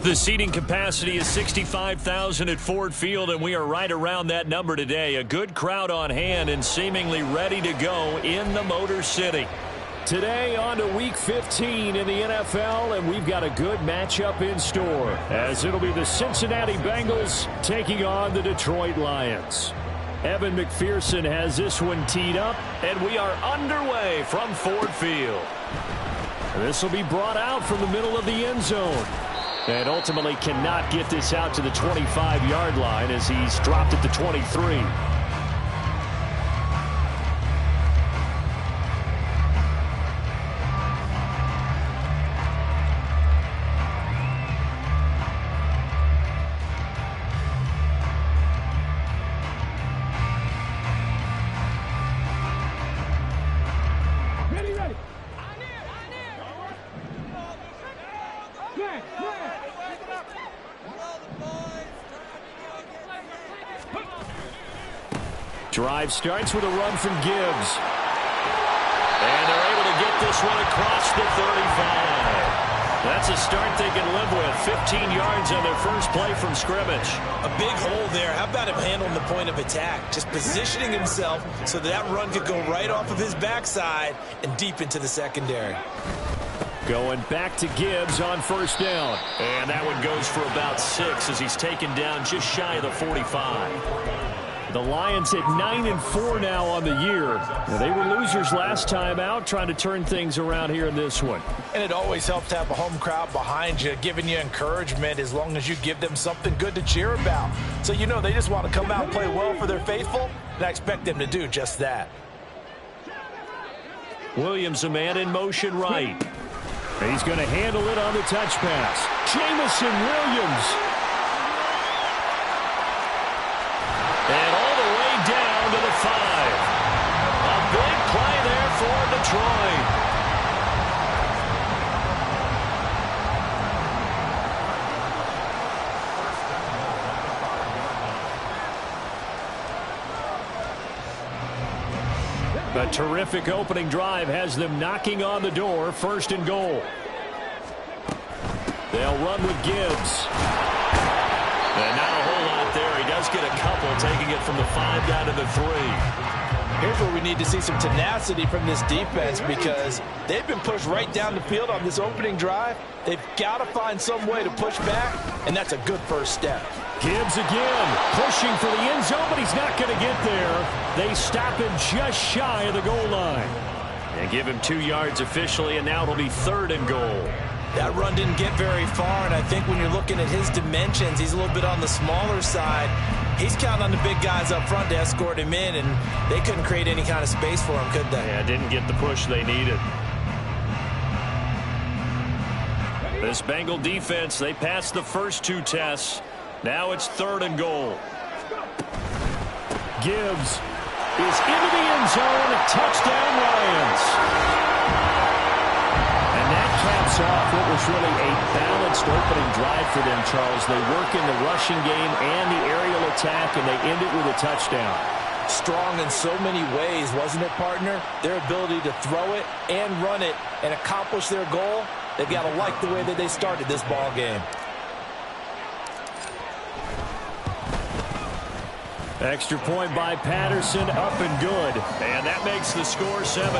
The seating capacity is 65,000 at Ford Field, and we are right around that number today. A good crowd on hand and seemingly ready to go in the Motor City. Today on to Week 15 in the NFL, and we've got a good matchup in store, as it'll be the Cincinnati Bengals taking on the Detroit Lions. Evan McPherson has this one teed up, and we are underway from Ford Field. This will be brought out from the middle of the end zone. And ultimately cannot get this out to the 25-yard line as he's dropped at the 23. Drive starts with a run from Gibbs. And they're able to get this one across the 35. That's a start they can live with. 15 yards on their first play from scrimmage. A big hole there. How about him handling the point of attack? Just positioning himself so that run could go right off of his backside and deep into the secondary. Going back to Gibbs on first down. And that one goes for about 6 as he's taken down just shy of the 45. The Lions at 9-4 now on the year. They were losers last time out, trying to turn things around here in this one. And it always helps to have a home crowd behind you, giving you encouragement as long as you give them something good to cheer about. So you know they just want to come out and play well for their faithful, and I expect them to do just that. Williams, a man in motion right. He's going to handle it on the touch pass. Jamison Williams. And all the way down to the 5. A big play there for Detroit. A terrific opening drive has them knocking on the door. First and goal. They'll run with Gibbs. And not a whole lot there. He does get a couple, taking it from the 5 down to the 3. Here's where we need to see some tenacity from this defense because they've been pushed right down the field on this opening drive. They've got to find some way to push back, and that's a good first step. Gibbs again, pushing for the end zone, but he's not going to get there. They stop him just shy of the goal line. And give him 2 yards officially, and now it'll be 3rd and goal. That run didn't get very far, and I think when you're looking at his dimensions, he's a little bit on the smaller side. He's counting on the big guys up front to escort him in, and they couldn't create any kind of space for him, could they? Yeah, didn't get the push they needed. This Bengal defense, they passed the first 2 tests. Now it's 3rd and goal. Gibbs is into the end zone. Touchdown, Lions. And that caps off what was really a balanced opening drive for them, Charles. They work in the rushing game and the aerial attack, and they end it with a touchdown. Strong in so many ways, wasn't it, partner? Their ability to throw it and run it and accomplish their goal, they've got to like the way that they started this ball game. Extra point by Patterson, up and good. And that makes the score 7-0.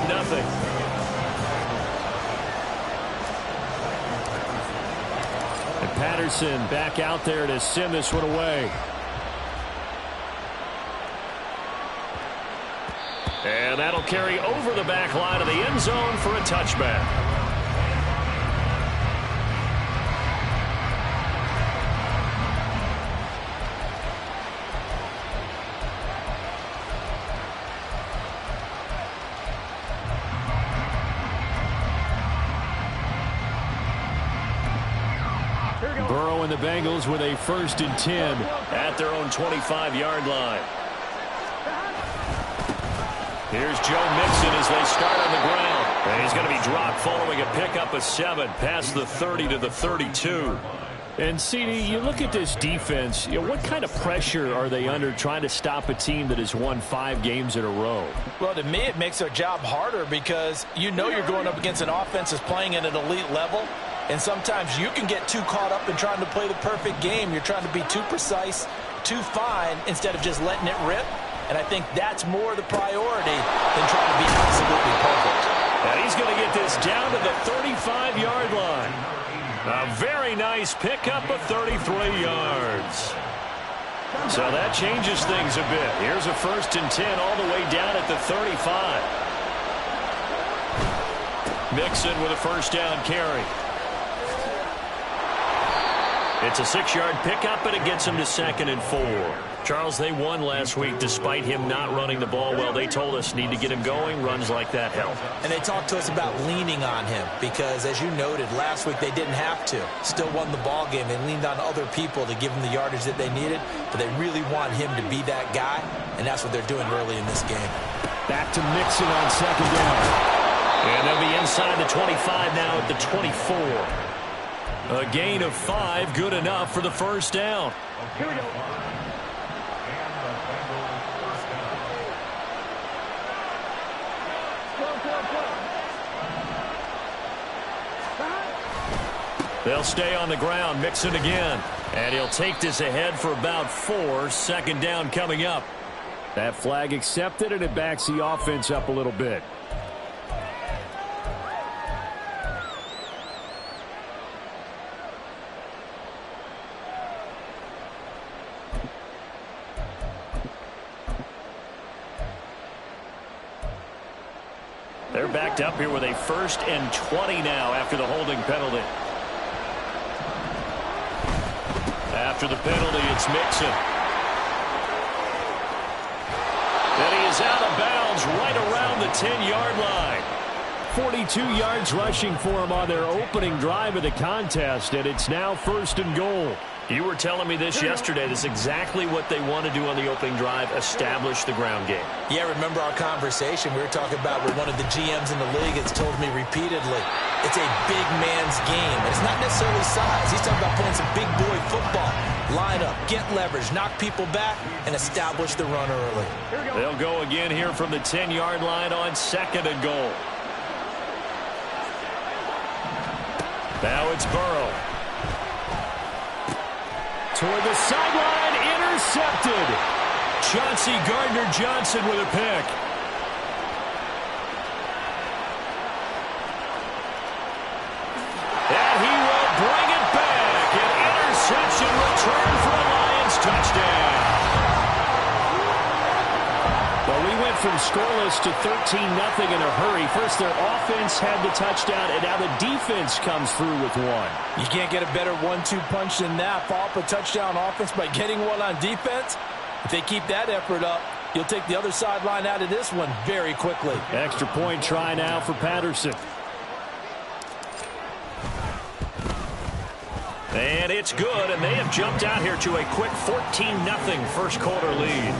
And Patterson back out there to send this one away. And that'll carry over the back line of the end zone for a touchback. Burrow and the Bengals with a 1st and 10 at their own 25-yard line. Here's Joe Mixon as they start on the ground. And he's going to be dropped following a pickup of 7 past the 30 to the 32. And, CD, you look at this defense, what kind of pressure are they under trying to stop a team that has won 5 games in a row? Well, to me, it makes their job harder because you know you're going up against an offense that's playing at an elite level. And sometimes you can get too caught up in trying to play the perfect game. You're trying to be too precise, too fine, instead of just letting it rip. And I think that's more the priority than trying to be absolutely perfect. And he's going to get this down to the 35-yard line. A very nice pickup of 33 yards. So that changes things a bit. Here's a 1st and 10 all the way down at the 35. Mixon with a 1st down carry. It's a 6-yard pickup, and it gets him to 2nd and 4. Charles, they won last week despite him not running the ball well. They told us need to get him going. Runs like that help. And they talked to us about leaning on him because, as you noted, last week they didn't have to. Still won the ball game. They leaned on other people to give them the yardage that they needed, but they really want him to be that guy, and that's what they're doing early in this game. Back to Mixon on 2nd down. And they'll be inside the 25 now at the 24. A gain of 5, good enough for the 1st down. Here we go. They'll stay on the ground. Mixon again. And he'll take this ahead for about 4. 2nd down coming up. That flag accepted, and it backs the offense up a little bit. They're backed up here with a 1st and 20 now after the holding penalty. After the penalty, it's Mixon. And he is out of bounds right around the 10-yard line. 42 yards rushing for him on their opening drive of the contest, and it's now 1st and goal. You were telling me this yesterday. This is exactly what they want to do on the opening drive, establish the ground game. Yeah, remember our conversation. We were talking about with one of the GMs in the league that's told me repeatedly, it's a big man's game. And it's not necessarily size. He's talking about playing some big boy football. Line up, get leverage, knock people back, and establish the run early. They'll go again here from the 10-yard line on 2nd and goal. Now it's Burrow. Toward the sideline, intercepted. Chauncey Gardner-Johnson with a pick. And he will bring it back. An interception return for a Lions touchdown. Well, we went from scoreless to 13-0 in a hurry. First, their offense had the touchdown, and now the defense comes through with one. You can't get a better 1-2 punch than that. Follow up a touchdown offense by getting one on defense. If they keep that effort up, you'll take the other sideline out of this one very quickly. Extra point try now for Patterson. And it's good, and they have jumped out here to a quick 14-0 first quarter lead.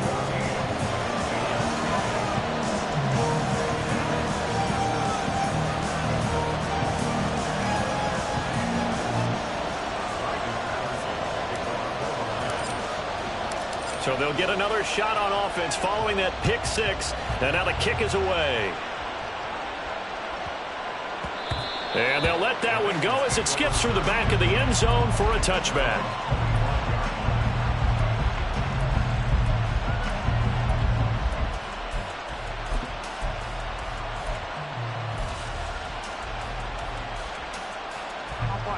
So they'll get another shot on offense following that pick 6. And now the kick is away. And they'll let that one go as it skips through the back of the end zone for a touchback.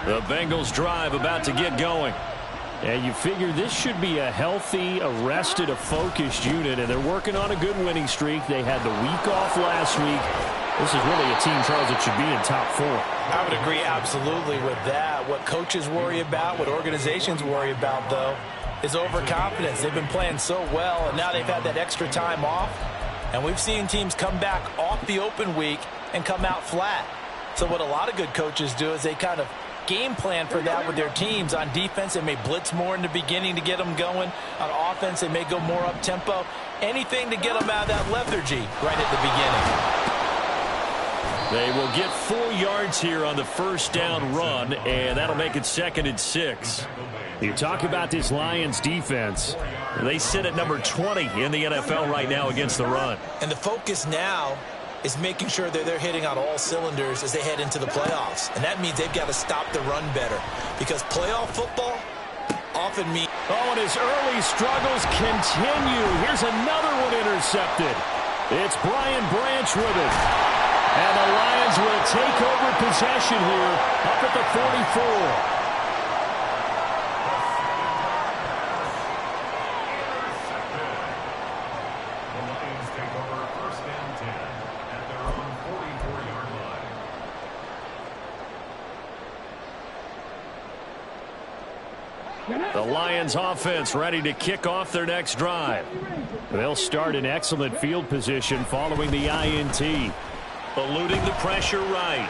The Bengals drive about to get going. And you figure this should be a healthy, arrested, a focused unit, and they're working on a good winning streak. They had the week off last week. This is really a team, Charles, that should be in top 4. I would agree absolutely with that. What coaches worry about, what organizations worry about, though, is overconfidence. They've been playing so well, and now they've had that extra time off. And we've seen teams come back off the open week and come out flat. So what a lot of good coaches do is they kind of game plan for that with their teams. On defense, they may blitz more in the beginning to get them going. On offense, they may go more up-tempo. Anything to get them out of that lethargy right at the beginning. They will get 4 yards here on the first down run, and that'll make it 2nd and 6. You talk about this Lions defense. They sit at number 20 in the NFL right now against the run. And the focus now is making sure that they're hitting on all cylinders as they head into the playoffs. And that means they've got to stop the run better, because playoff football often means... Oh, and his early struggles continue. Here's another one intercepted. It's Brian Branch with it. And the Lions will take over possession here up at the 44. The Lions offense ready to kick off their next drive. They'll start in excellent field position following the INT. Eluding the pressure right.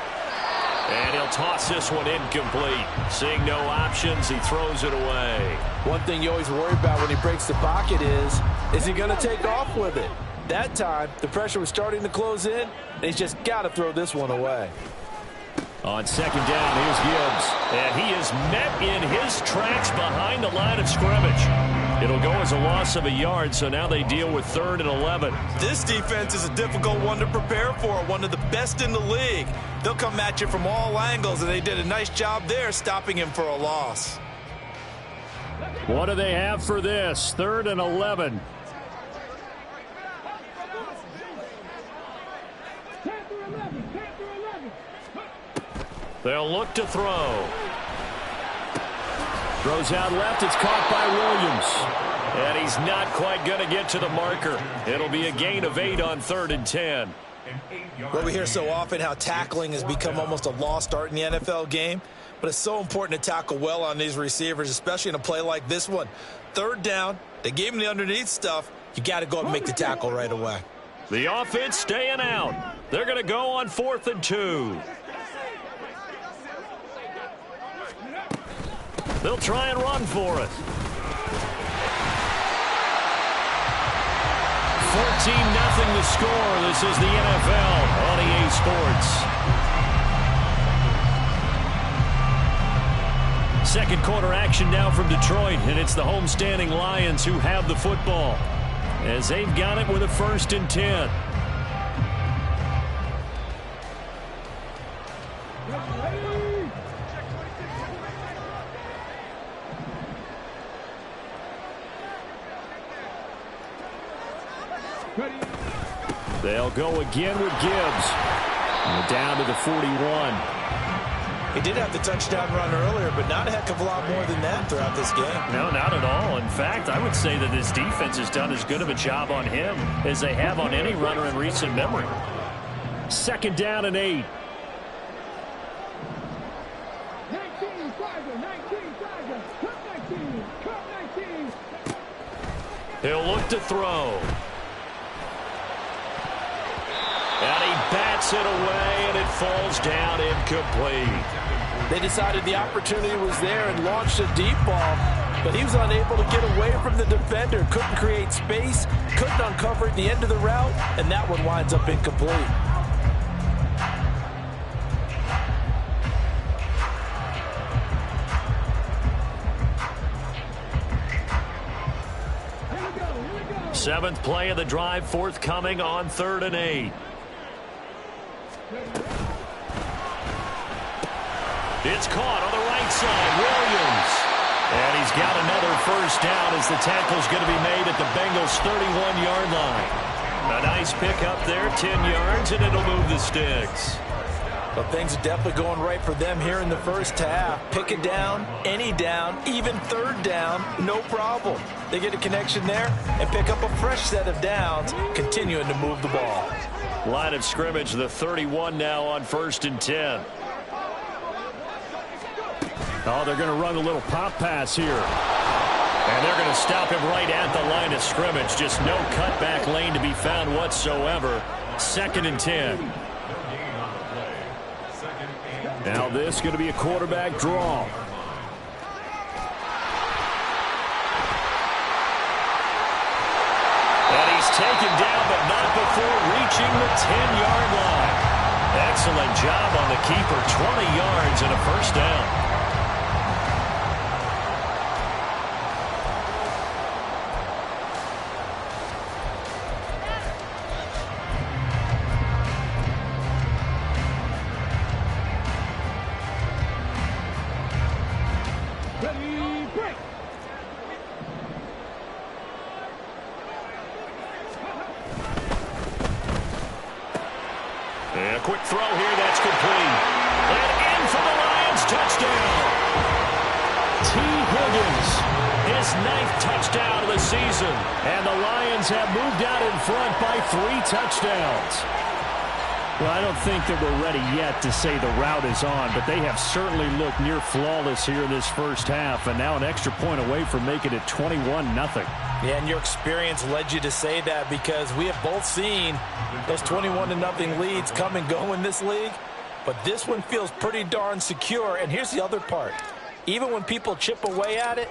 And he'll toss this one incomplete. Seeing no options, he throws it away. One thing you always worry about when he breaks the pocket is he going to take off with it? That time, the pressure was starting to close in, and he's just got to throw this one away. On second down, here's Gibbs. And he is met in his tracks behind the line of scrimmage. It'll go as a loss of a yard, so now they deal with 3rd and 11. This defense is a difficult one to prepare for, one of the best in the league. They'll come at you from all angles, and they did a nice job there stopping him for a loss. What do they have for this? 3rd and 11. They'll look to throw. Throws out left. It's caught by Williams. And he's not quite going to get to the marker. It'll be a gain of 8 on 3rd and 10. Well, we hear so often how tackling has become almost a lost art in the NFL game. But it's so important to tackle well on these receivers, especially in a play like this one. 3rd down. They gave him the underneath stuff. You got to go up and make the tackle right away. The offense staying out. They're going to go on 4th and 2. They'll try and run for it. 14-0 the score. This is the NFL on EA Sports. Second quarter action now from Detroit, and it's the homestanding Lions who have the football as they've got it with a 1st and 10. They'll go again with Gibbs. And down to the 41. He did have the touchdown run earlier, but not a heck of a lot more than that throughout this game. No, not at all. In fact, I would say that this defense has done as good of a job on him as they have on any runner in recent memory. 2nd down and 8. 19. He'll look to throw. And he bats it away, and it falls down incomplete. They decided the opportunity was there and launched a deep ball, but he was unable to get away from the defender. Couldn't create space, couldn't uncover at the end of the route, and that one winds up incomplete. Seventh play of the drive forthcoming on 3rd and 8. It's caught on the right side. Williams. And he's got another 1st down as the tackle's going to be made at the Bengals' 31-yard line. A nice pick up there, 10 yards, and it'll move the sticks. Well, things are definitely going right for them here in the first half. Pick it down, any down, even 3rd down, no problem. They get a connection there and pick up a fresh set of downs, continuing to move the ball. Line of scrimmage, the 31 now on 1st and 10. Oh, they're going to run a little pop pass here. And they're going to stop him right at the line of scrimmage. Just no cutback lane to be found whatsoever. 2nd and 10. Now this is going to be a quarterback draw. And he's taken down, but not before reaching the 10-yard line. Excellent job on the keeper. 20 yards and a 1st down. And a quick throw here, that's complete. And in for the Lions, touchdown. T. Higgins, his 9th touchdown of the season. And the Lions have moved out in front by 3 touchdowns. Well, I don't think that we're ready yet to say the route is on, but they have certainly looked near flawless here in this first half, and now an extra point away from making it 21-0. Yeah, and your experience led you to say that, because we have both seen those 21-0 leads come and go in this league, but this one feels pretty darn secure. And here's the other part. Even when people chip away at it,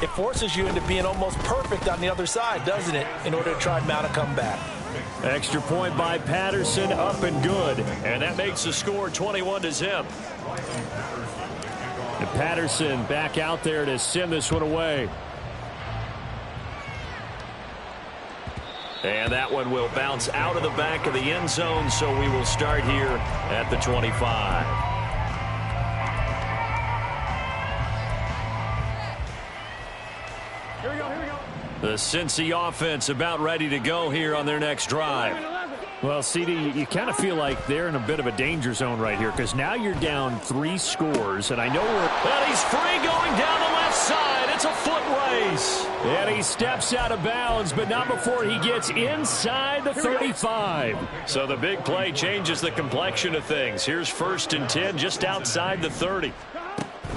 it forces you into being almost perfect on the other side, doesn't it, in order to try and mount a comeback. Extra point by Patterson, up and good. And that makes the score 21-0. And Patterson back out there to send this one away. And that one will bounce out of the back of the end zone, so we will start here at the 25. The Cincy offense about ready to go here on their next drive. Well, CD, you kind of feel like they're in a bit of a danger zone right here, because now you're down 3 scores, and I know Well, he's free going down the left side. It's a foot race. And he steps out of bounds, but not before he gets inside the 35. So the big play changes the complexion of things. Here's 1st and 10 just outside the 30.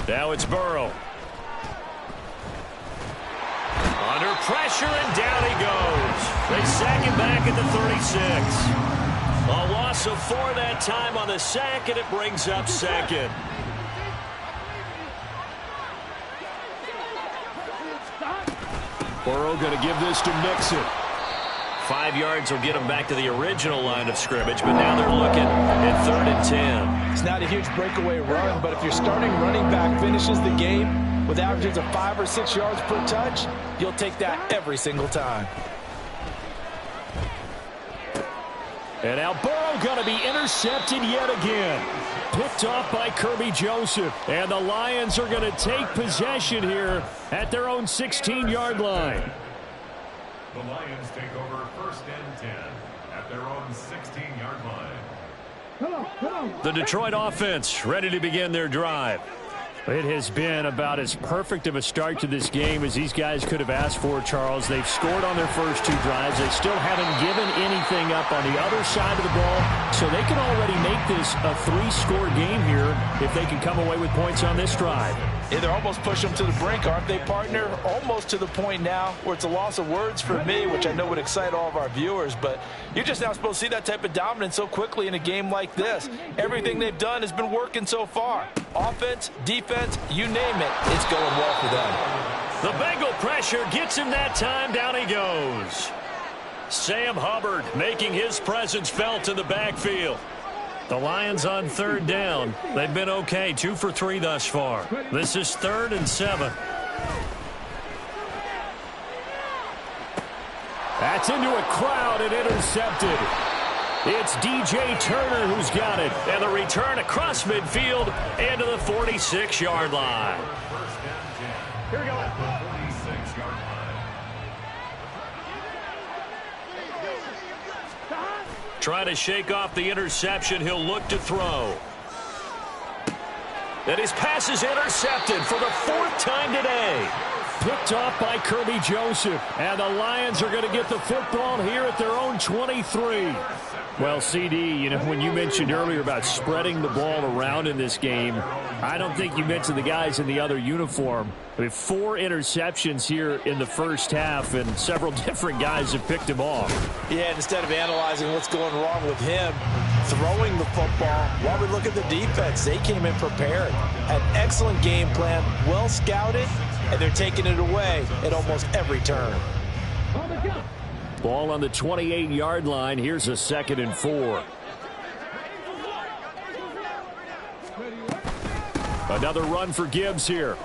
Now it's Burrow. Under pressure, and down he goes. They sack him back at the 36. A loss of 4 that time on the sack, and it brings up 2nd. Burrow going to give this to Mixon. 5 yards will get him back to the original line of scrimmage, but now they're looking at 3rd and 10. It's not a huge breakaway run, but if your starting running back finishes the game with averages of 5 or 6 yards per touch, you'll take that every single time. And now Burrow going to be intercepted yet again. Picked off by Kirby Joseph. And the Lions are going to take possession here at their own 16-yard line. The Lions take over 1st and 10 at their own 16-yard line. The Detroit offense ready to begin their drive. It has been about as perfect of a start to this game as these guys could have asked for, Charles. They've scored on their first 2 drives. They still haven't given anything up on the other side of the ball, so they can already make this a 3-score game here if they can come away with points on this drive. Yeah, they're almost pushing them to the brink, aren't they, partner? Almost to the point now where it's a loss of words for me, which I know would excite all of our viewers, but you're just not supposed to see that type of dominance so quickly in a game like this. Everything they've done has been working so far. Offense, defense, you name it, it's going well for them. The Bengal pressure gets him that time. Down he goes. Sam Hubbard making his presence felt in the backfield. The Lions on 3rd down. They've been okay, 2 for 3 thus far. This is 3rd and 7. That's into a crowd and intercepted. It's DJ Turner who's got it. And the return across midfield and to the 46-yard line. Here we go. 46-yard line. Trying to shake off the interception. He'll look to throw. And his pass is intercepted for the 4th time today. Picked off by Kirby Joseph. And the Lions are going to get the football here at their own 23. Well, CD, you know, when you mentioned earlier about spreading the ball around in this game, I don't think you mentioned the guys in the other uniform. We have 4 interceptions here in the first half, and several different guys have picked him off. Yeah, instead of analyzing what's going wrong with him throwing the football, while we look at the defense, they came in prepared. An excellent game plan, well scouted, and they're taking it away at almost every turn. Ball on the 28-yard line. Here's a 2nd and 4. Another run for Gibbs here.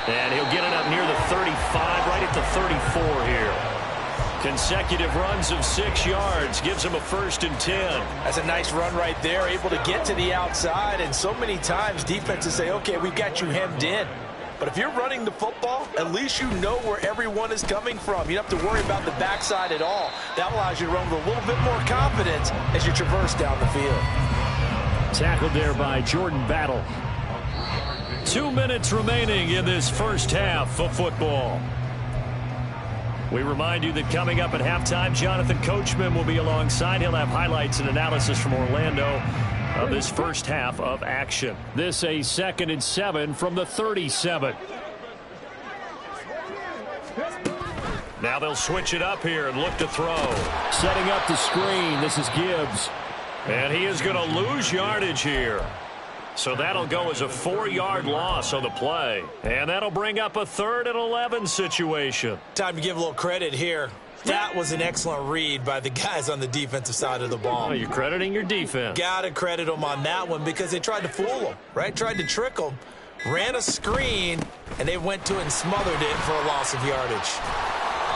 And he'll get it up near the 35, right at the 34 here. Consecutive runs of 6 yards gives him a 1st and 10. That's a nice run right there, able to get to the outside. And so many times defenses say, okay, we've got you hemmed in. But if you're running the football, at least you know where everyone is coming from. You don't have to worry about the backside at all. That allows you to run with a little bit more confidence as you traverse down the field. Tackled there by Jordan Battle. 2 minutes remaining in this first half of football. We remind you that coming up at halftime, Jonathan Coachman will be alongside. He'll have highlights and analysis from Orlando of this first half of action. This a 2nd and 7 from the 37. Now they'll switch it up here and look to throw. Setting up the screen. This is Gibbs. And he is going to lose yardage here. So that'll go as a 4-yard loss on the play. And that'll bring up a 3rd and 11 situation. Time to give a little credit here. That was an excellent read by the guys on the defensive side of the ball. Oh, you're crediting your defense. Got to credit them on that one because they tried to fool them, right? Tried to trick them. Ran a screen, and they went to it and smothered it for a loss of yardage.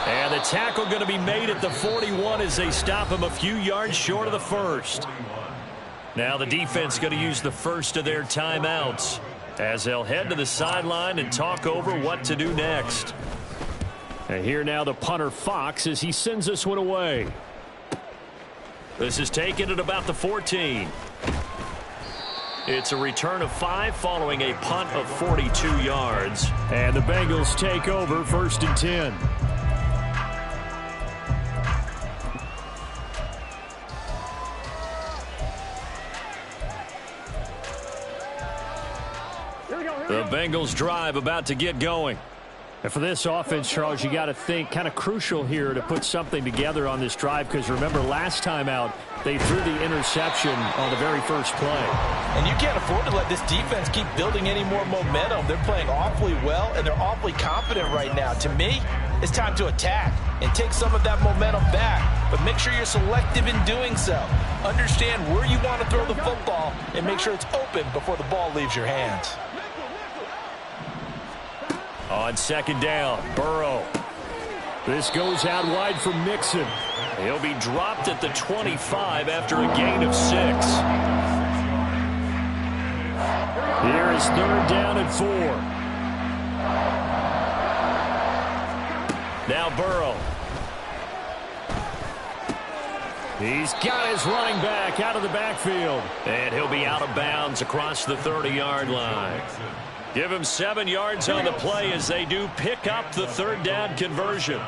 And the tackle going to be made at the 41 as they stop him a few yards short of the first. Now the defense going to use the first of their timeouts as they'll head to the sideline and talk over what to do next. And here now the punter Fox as he sends this one away. This is taken at about the 14. It's a return of 5 following a punt of 42 yards. And the Bengals take over 1st and 10. The Bengals drive about to get going. And for this offense, Charles, you got to think kind of crucial here to put something together on this drive because remember last time out they threw the interception on the very first play. And you can't afford to let this defense keep building any more momentum. They're playing awfully well and they're awfully confident right now. To me, it's time to attack and take some of that momentum back. But make sure you're selective in doing so. Understand where you want to throw the football and make sure it's open before the ball leaves your hands. On 2nd down, Burrow. This goes out wide for Mixon. He'll be dropped at the 25 after a gain of 6. Here is 3rd down and 4. Now Burrow. He's got his running back out of the backfield. And he'll be out of bounds across the 30-yard line. Give him 7 yards on the play as they do pick up the 3rd down conversion.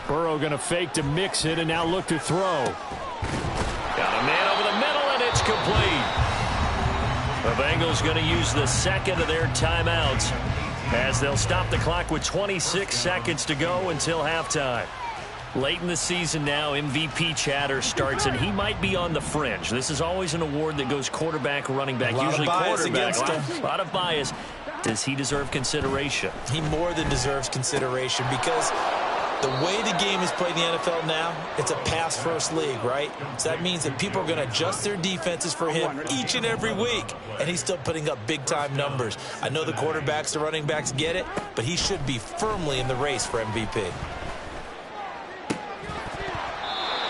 Burrow going to fake to Mixon and now look to throw. Got a man over the middle and it's complete. The Bengals going to use the 2nd of their timeouts as they'll stop the clock with 26 seconds to go until halftime. Late in the season now, MVP chatter starts, and he might be on the fringe. This is always an award that goes quarterback, running back, usually quarterback. A lot of bias. Does he deserve consideration? He more than deserves consideration because the way the game is played in the NFL now, it's a pass-first league, right? So that means that people are going to adjust their defenses for him each and every week, and he's still putting up big-time numbers. I know the quarterbacks, the running backs get it, but he should be firmly in the race for MVP.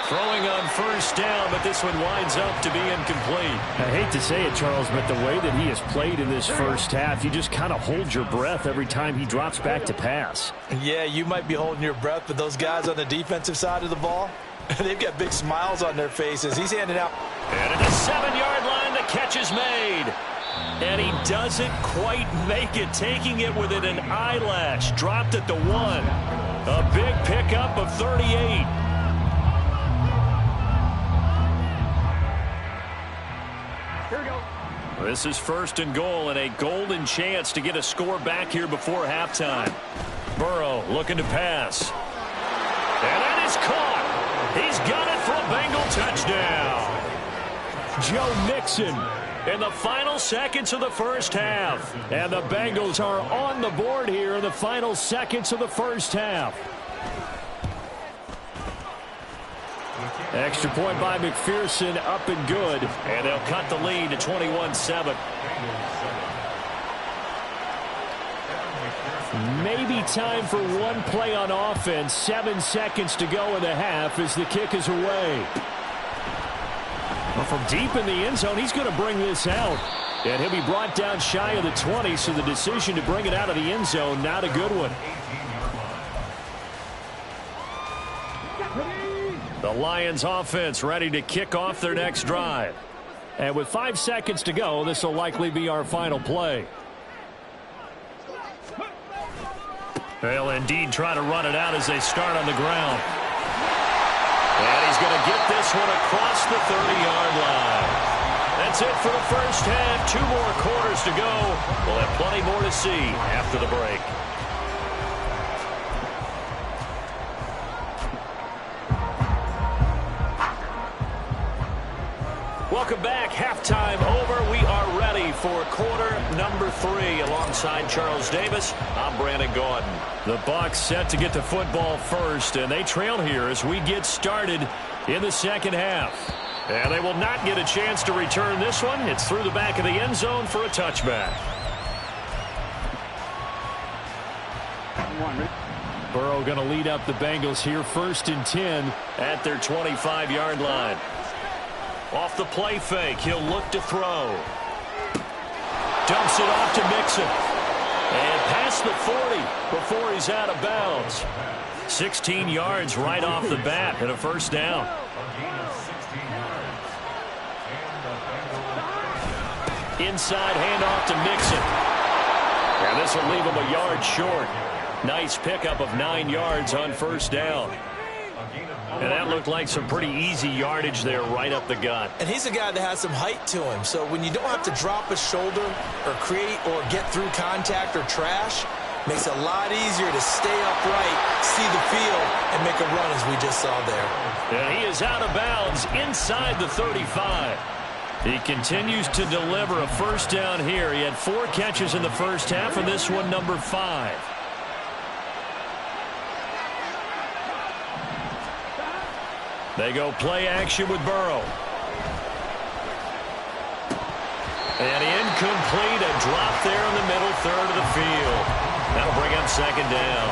Throwing on 1st down, but this one winds up to be incomplete. I hate to say it, Charles, but the way that he has played in this first half, you just kind of hold your breath every time he drops back to pass. Yeah, you might be holding your breath, but those guys on the defensive side of the ball, they've got big smiles on their faces. He's handing out. And at the 7-yard line, the catch is made. And he doesn't quite make it, taking it within an eyelash. Dropped at the 1. A big pickup of 38. This is 1st and goal and a golden chance to get a score back here before halftime. Burrow looking to pass. And that is caught. He's got it for a Bengal touchdown. Joe Mixon In the final seconds of the first half. And the Bengals are on the board here in the final seconds of the first half. Extra point by McPherson, up and good. And they'll cut the lead to 21-7. Maybe time for one play on offense. 7 seconds to go in the half as the kick is away. Well, from deep in the end zone, he's going to bring this out. And he'll be brought down shy of the 20, so the decision to bring it out of the end zone, not a good one. The Lions offense ready to kick off their next drive. And with 5 seconds to go, this will likely be our final play. They'll indeed try to run it out as they start on the ground. And he's going to get this one across the 30-yard line. That's it for the first half. 2 more quarters to go. We'll have plenty more to see after the break. Welcome back. Halftime over. We are ready for quarter number 3. Alongside Charles Davis, I'm Brandon Gaudin. The Bucs set to get the football first, and they trail here as we get started in the second half. And they will not get a chance to return this one. It's through the back of the end zone for a touchback. Burrow going to lead up the Bengals here, 1st and 10 at their 25-yard line. Off the play fake, he'll look to throw. Dumps it off to Mixon. And past the 40 before he's out of bounds. 16 yards right off the bat and a first down. Inside handoff to Mixon. And this will leave him a yard short. Nice pickup of 9 yards on first down. And that looked like some pretty easy yardage there right up the gut. And he's a guy that has some height to him. So when you don't have to drop a shoulder or create or get through contact or trash, makes it a lot easier to stay upright, see the field, and make a run as we just saw there. And he is out of bounds inside the 35. He continues to deliver a first down here. He had 4 catches in the first half, and this one number 5. They go play action with Burrow. And incomplete, a drop there in the middle third of the field. That'll bring up second down.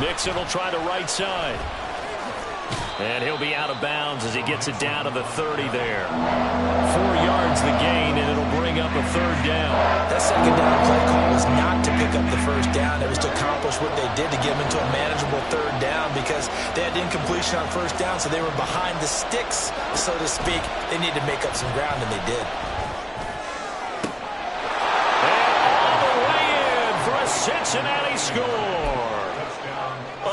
Mixon will try the right side. And he'll be out of bounds as he gets it down to the 30 there. 4 yards the gain, and it'll bring up a third down. That second down play call was not to pick up the first down. It was to accomplish what they did to get them into a manageable third down because they had incompletion on first down, so they were behind the sticks, so to speak. They needed to make up some ground, and they did. And all the way in for a Cincinnati score.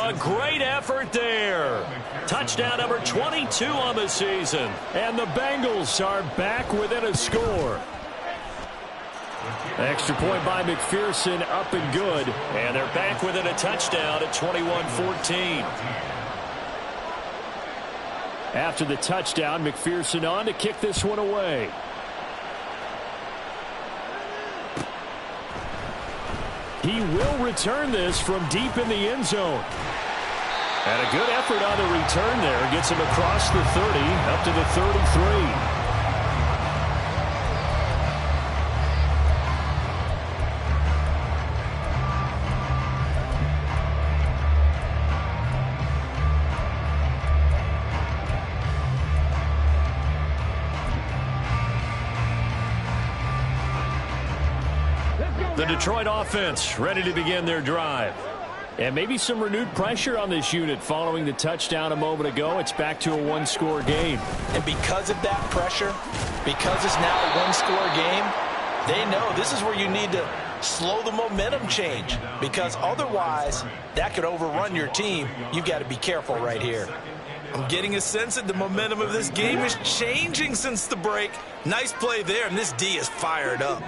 A great effort there. Touchdown number 22 on the season. And the Bengals are back within a score. Extra point by McPherson, up and good. And they're back within a touchdown at 21-14. After the touchdown, McPherson on to kick this one away. He will return this from deep in the end zone. And a good effort on the return there. Gets him across the 30, up to the 33. The Detroit offense ready to begin their drive. And maybe some renewed pressure on this unit following the touchdown a moment ago. It's back to a one-score game. And because of that pressure, because it's now a one-score game, they know this is where you need to slow the momentum change. Because otherwise, that could overrun your team. You've got to be careful right here. I'm getting a sense that the momentum of this game is changing since the break. Nice play there, and this D is fired up.